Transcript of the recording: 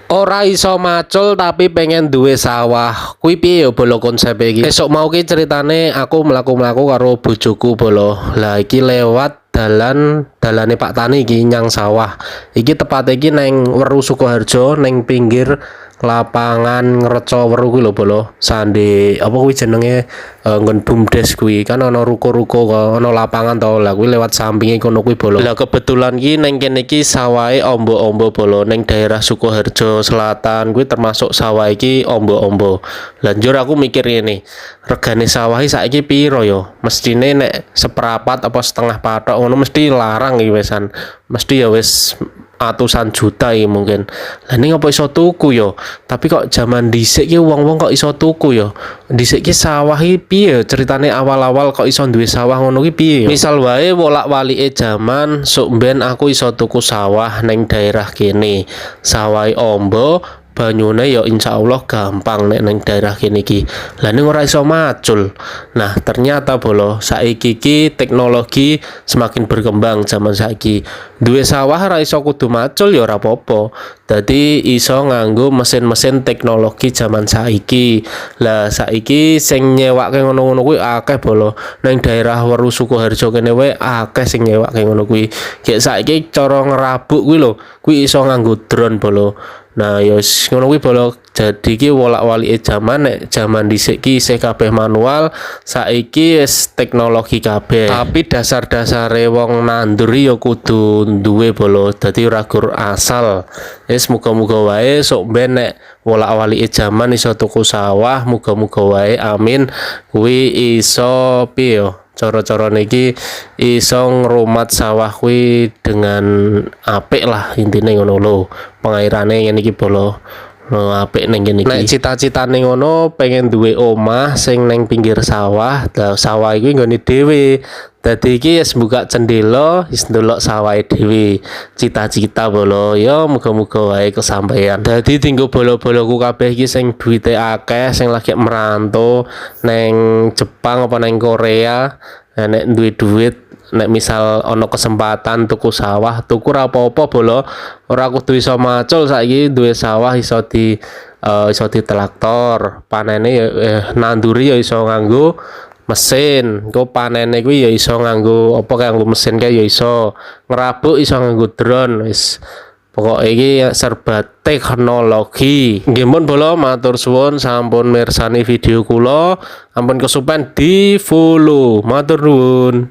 Ora iso macul tapi pengen duwe sawah. Kuwi piye ya bolo konsep iki? Esuk mau ki ceritane aku mlaku-mlaku karo bojoku bolo. Lah iki lewat dalane Pak Tani iki nyang sawah. Iki tepate iki neng Weru Sukoharjo neng pinggir lapangan Ngreca Weru kuwi lho bolo. Sande apa kuwi jenenge nggon BUMDes kuwi kan ana ruko-ruko ana lapangan to. Lah kuwi lewat sampinge kono kuwi bolo. Lah kebetulan ki neng kene iki sawahe ombo-ombo bolo neng daerah Sukoharjo Selatan kuwi termasuk sawah iki ombo-ombo. Lanjur aku mikir ngene, regane sawah iki saiki piro ya? Mestine nek seperapat apa setengah patok ngono mesti larang iki wesan. Mesti ya wis atusan juta iki mungkin. Lah ning apa iso tuku ya? Tapi kok zaman dhisik ki wong-wong kok iso tuku ya? Dhisik ki sawah iki piye ceritane awal-awal kok iso duwe sawah ngono ki piye ya? Misal wae wolak-walike zaman sok mben aku iso tuku sawah ning daerah kene. Sawahe ombo banyune ya insyaallah gampang nek ning daerah kene iki. Lah ning ora iso macul. Nah, ternyata bolo saiki iki teknologi semakin berkembang zaman saiki. Duwe sawah ora iso kudu macul ya ora apa-apa. Dadi iso nganggo mesin-mesin teknologi zaman saiki. Lah saiki sing nyewake ngono-ngono kuwi akeh bolo. Ning daerah Weru Sukoharjo kene wae akeh sing nyewake ngono kuwi. Kayak saiki cara ngerabuk kuwi lho, kuwi iso nganggo drone bolo. Nah, ya ngono kuwi bolo. Jadi ki wolak-walike zaman nek zaman dhisik ki isih kabeh manual, saiki wis teknologi kabeh. Tapi dasar-dasare wong nandur ya kudu duwe bolo. Dadi ora gur asal. Wis muga-muga wae sok ben nek wolak-walike zaman iso tuku sawah, muga-muga wae amin kuwi iso piye ya? Cara-carane iki iso ngrumat sawah kuwi dengan apik lah intine ngono lho. Pengairane ngene iki bolo. Apik ning kene iki. Nek cita-citane ngono pengen duwe omah sing ning pinggir sawah. Lah sawah iki nggone dhewe. Dadi iki wis buka cendela, wis ndelok sawahe dhewe. Cita-cita bolo ya muga-muga wae kesampaian. Dadi tinggo bolo-boloku kabeh iki sing duwite akeh, sing lagi merantau neng Jepang apa neng Korea. Nah, nek duwe duit nek misal ana kesempatan tuku sawah, tuku ora apa-apa bolo. Ora kudu iso macul saiki duwe sawah iso di traktor. Panene ya nanduri ya iso nganggo mesin. Engko panene kuwi ya iso nganggo apa kanggo mesin kae ya iso. Ngerabuk iso nganggo drone wis. Pokok iki serba teknologi. Nggih mun bolo matur suwun sampun mirsani video kula. Ampun kesupen di follow. Matur nuwun.